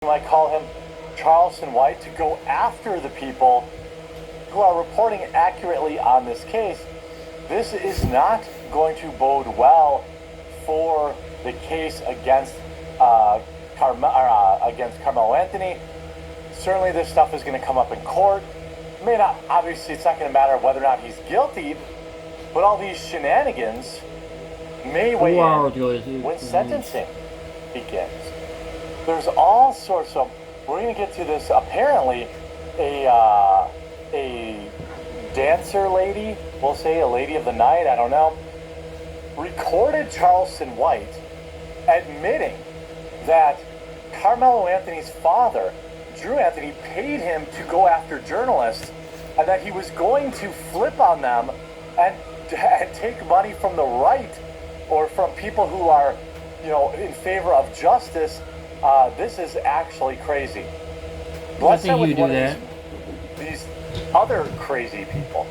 you might call him, Charleston White, to go after the people who are reporting accurately on this case. This is not going to bode well for the case against Carmelo Anthony. Certainly this stuff is going to come up in court. May not, obviously it's not going to matter whether or not he's guilty, but all these shenanigans may weigh in when sentencing begins. There's all sorts of, we're going to get to this, apparently a dancer lady, we'll say a lady of the night, I don't know, recorded Charleston White admitting that Carmelo Anthony's father, Drew Anthony, paid him to go after journalists, and that he was going to flip on them and take money from the right or from people who are, in favor of justice. This is actually crazy. Let's say you do that. These other crazy people.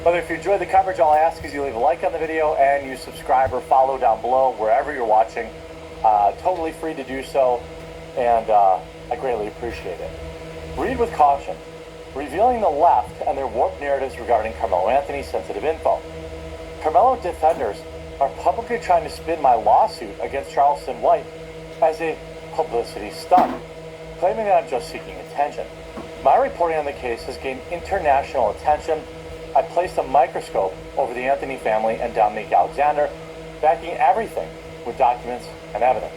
But if you enjoyed the coverage, all I ask is you leave a like on the video and you subscribe or follow down below wherever you're watching. Totally free to do so, and I greatly appreciate it. Read with caution. Revealing the left and their warped narratives regarding Carmelo Anthony's sensitive info. Carmelo defenders are publicly trying to spin my lawsuit against Charleston White as a publicity stunt, claiming that I'm just seeking attention. My reporting on the case has gained international attention. I placed a microscope over the Anthony family and Dominique Alexander, backing everything with documents and evidence.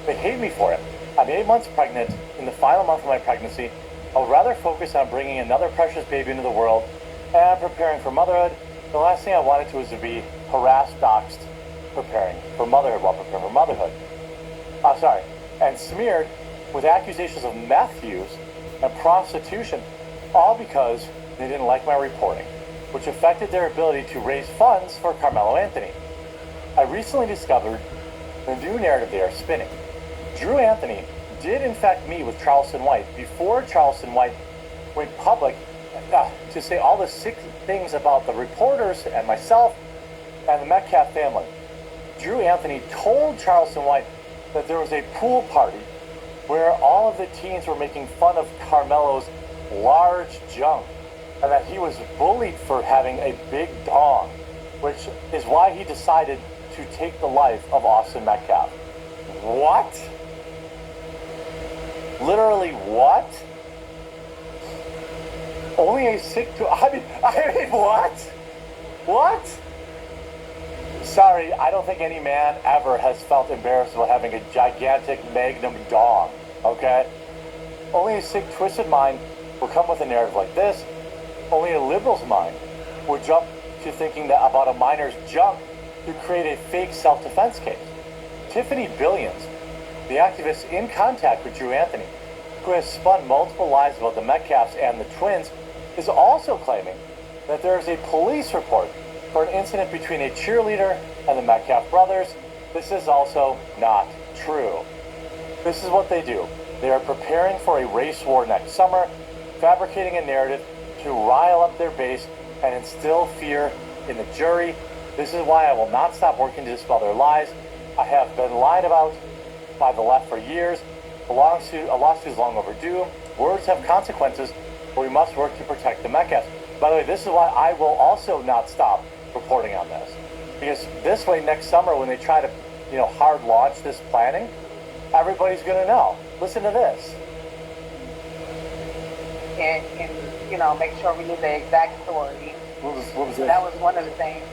They hate me for it. I'm 8 months pregnant. In the final month of my pregnancy, I would rather focus on bringing another precious baby into the world and preparing for motherhood. The last thing I wanted to was to be harassed, doxxed, preparing for motherhood while preparing for motherhood. And smeared with accusations of meth use and prostitution, all because they didn't like my reporting, which affected their ability to raise funds for Carmelo Anthony. I recently discovered the new narrative they are spinning. Drew Anthony did in fact meet with Charleston White before Charleston White went public to say all the sick things about the reporters and myself and the Metcalf family. Drew Anthony told Charleston White that there was a pool party where all of the teens were making fun of Carmelo's large junk, and that he was bullied for having a big dong, which is why he decided to take the life of Austin Metcalf. What? Literally what? Only a sick... I mean, what? What? Sorry, I don't think any man ever has felt embarrassed about having a gigantic magnum dong, okay? Only a sick, twisted mind will come with a narrative like this. Only a liberal's mind would jump to thinking that about a minor's junk to create a fake self-defense case. Tiffany Billions, the activist in contact with Drew Anthony, who has spun multiple lies about the Metcalfs and the twins, is also claiming that there is a police report for an incident between a cheerleader and the Metcalf brothers. This is also not true. This is what they do. They are preparing for a race war next summer, fabricating a narrative to rile up their base and instill fear in the jury. This is why I will not stop working to dispel their lies. I have been lied about by the left for years. A lawsuit is long overdue. Words have consequences, but we must work to protect the Metcalfs. By the way, this is why I will also not stop reporting on this. Because this way, next summer, when they try to, hard launch this planning, everybody's going to know. Listen to this. And make sure we knew the exact story. What was this? That was one of the things.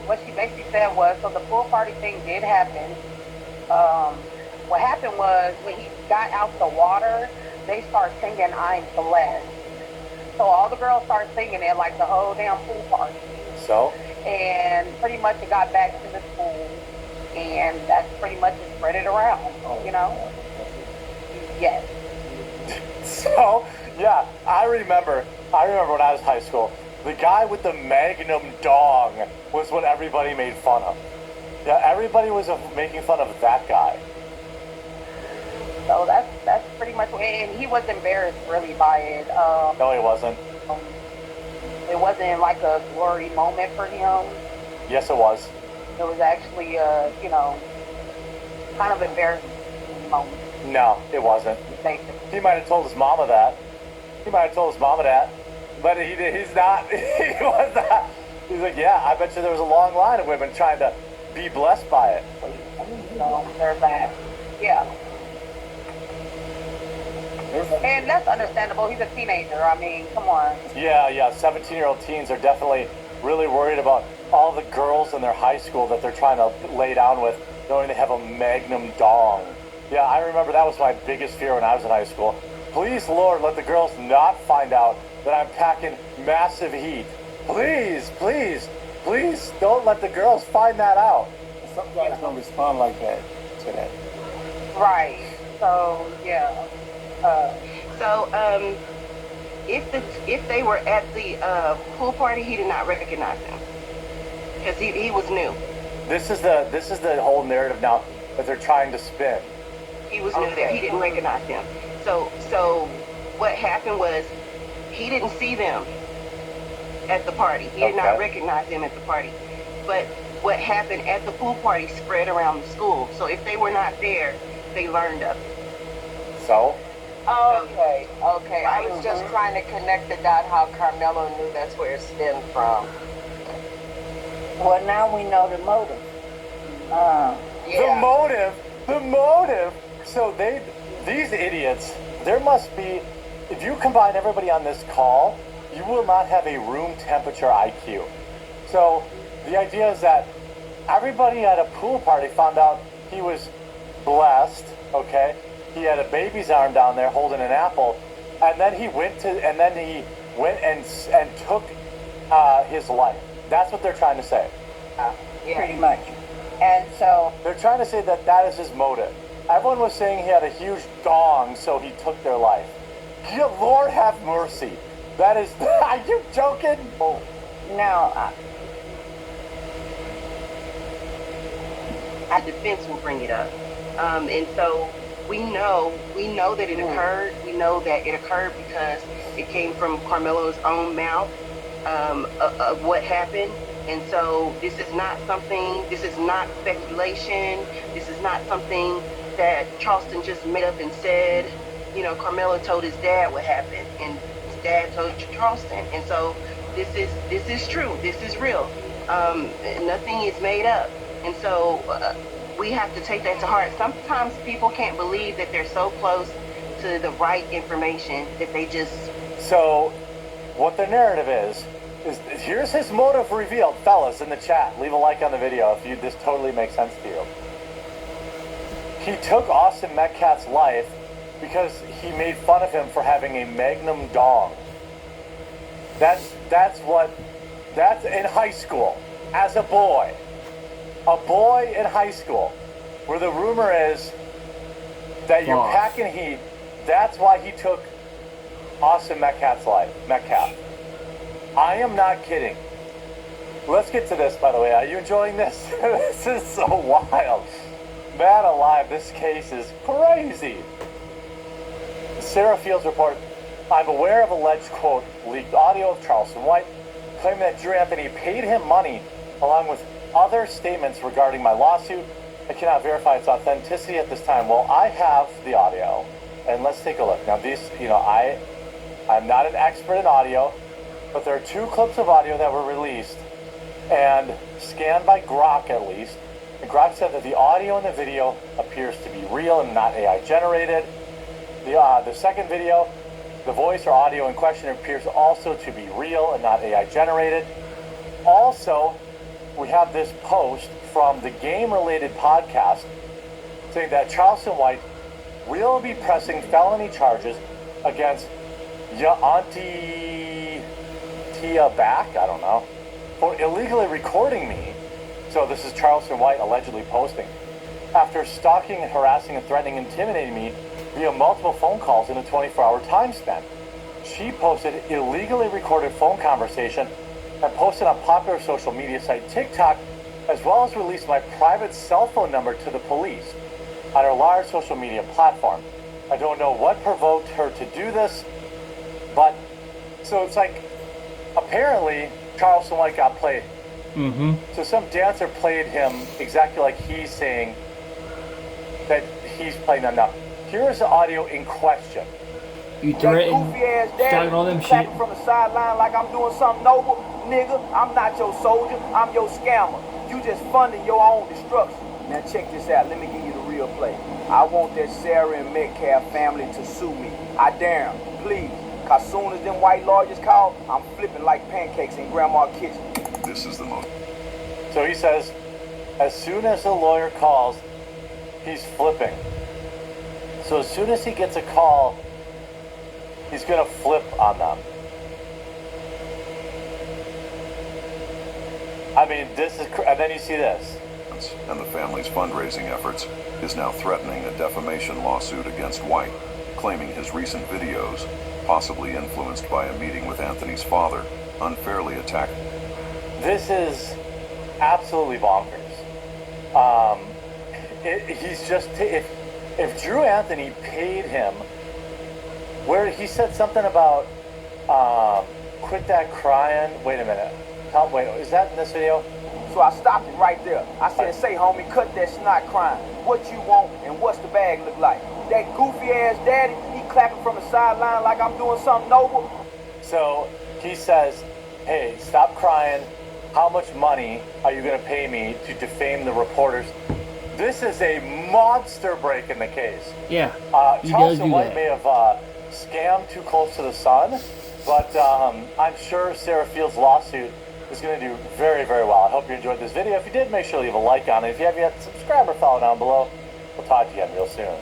What she basically said was, so the pool party thing did happen. What happened was, when he got out the water, they started singing I'm Blessed. So all the girls started singing it like the whole damn pool party. So? And pretty much it got back to the school, and that's pretty much it spread it around, Yes. So, yeah, I remember when I was in high school, the guy with the magnum dong was what everybody made fun of. Yeah, everybody was making fun of that guy. So that's pretty much, and he was embarrassed really by it. No, he wasn't. It wasn't like a glory moment for him. Yes, it was. It was actually, kind of embarrassing moment. No, it wasn't. Basically. He might have told his mama that. But he's not. He was not. He's like, yeah, I bet you there was a long line of women trying to be blessed by it. So they're bad. Yeah. And that's understandable. He's a teenager. I mean, come on. Yeah. 17-year-old teens are definitely really worried about all the girls in their high school that they're trying to lay down with, knowing they have a magnum dong. Yeah, I remember that was my biggest fear when I was in high school. Please, Lord, let the girls not find out that I'm packing massive heat. Please, don't let the girls find that out. Some guys don't respond like that today. Right. So, yeah. If they were at the pool party, he did not recognize them because he was new. This is the whole narrative now that they're trying to spin. He was new there. He didn't recognize them. So what happened was he didn't see them at the party. He did not recognize them at the party. But what happened at the pool party spread around the school. So if they were not there, they learned of it. So? Okay. I was just trying to connect the dot how Carmelo knew that's where it stemmed from. Well, now we know the motive. Yeah. The motive. So these idiots, there must be, if you combine everybody on this call, you will not have a room temperature IQ. So the idea is that everybody at a pool party found out he was blessed, okay? He had a baby's arm down there holding an apple, and then he went and took his life. That's what they're trying to say. Pretty much. And so, They're trying to say that is his motive. Everyone was saying he had a huge dong, so he took their life. Good Lord have mercy. That is, are you joking? Oh. now, The defense will bring it up. And so we know that it occurred. We know that it occurred because it came from Carmelo's own mouth of what happened. And so this is not speculation. This is not something that Charleston just made up and said. You know, Carmelo told his dad what happened, and his dad told Charleston. And so this is true. This is real. Nothing is made up. And so we have to take that to heart. Sometimes people can't believe that they're so close to the right information that they just... So what the narrative is here's his motive revealed. Fellas, in the chat, leave a like on the video if this totally makes sense to you. He took Austin Metcalf's life because he made fun of him for having a magnum dong. That's in high school, as a boy in high school, where the rumor is that you're packing heat. That's why he took Austin Metcalf's life. I am not kidding. Let's get to this, by the way. Are you enjoying this? This is so wild. Man alive, this case is crazy. Sarah Fields report, I'm aware of alleged, quote, leaked audio of Charleston White claiming that Drew Anthony paid him money along with other statements regarding my lawsuit. I cannot verify its authenticity at this time. Well, I have the audio, and let's take a look. Now, these, I'm not an expert in audio, but there are 2 clips of audio that were released and scanned by Grok, at least. And Grok said that the audio and the video appears to be real and not AI generated. The second video, the voice or audio in question appears also to be real and not AI generated. Also, we have this post from the game-related podcast saying that Charleston White will be pressing felony charges against Auntie Tia Back, I don't know, for illegally recording me. So this is Charleston White allegedly posting. After stalking, harassing, and threatening, intimidating me via multiple phone calls in a 24-hour time span. She posted illegally recorded phone conversation and posted on popular social media site TikTok, as well as released my private cell phone number to the police on her large social media platform. I don't know what provoked her to do this, but so it's like, apparently Charleston White got played. Mm-hmm. So some dancer played him exactly like he's saying that he's playing them. Now, here's the audio in question. You That threaten, goofy ass starting all daddy them shit. clapping from the sideline like I'm doing something noble. Nigga, I'm not your soldier, I'm your scammer. You just funding your own destruction. Now check this out, let me give you the real play. I want that Sarah and Metcalf family to sue me. I dare them, please. Cause soon as them white lawyers call, I'm flipping like pancakes in grandma's kitchen. This is the most. So he says, as soon as the lawyer calls, he's flipping. So as soon as he gets a call, he's going to flip on them. I mean, this is, and then you see this. And the family's fundraising efforts is now threatening a defamation lawsuit against White, claiming his recent videos, possibly influenced by a meeting with Anthony's father, unfairly attacked. This is absolutely bonkers. He's just, if Drew Anthony paid him, where he said something about quit that crying. Wait a minute. Wait, is that in this video? So I stopped it right there. I said, say homie, cut that snot crying. What you want and what's the bag look like? That goofy ass daddy, he clapping from the sideline like I'm doing something noble. So he says, hey, stop crying. How much money are you going to pay me to defame the reporters? This is a monster break in the case. Yeah, he does Charleston do White that. may have scammed too close to the sun, but I'm sure Sarah Field's lawsuit is going to do very, very well. I hope you enjoyed this video. If you did, make sure to leave a like on it. If you haven't yet, subscribe or follow down below. We'll talk to you again real soon.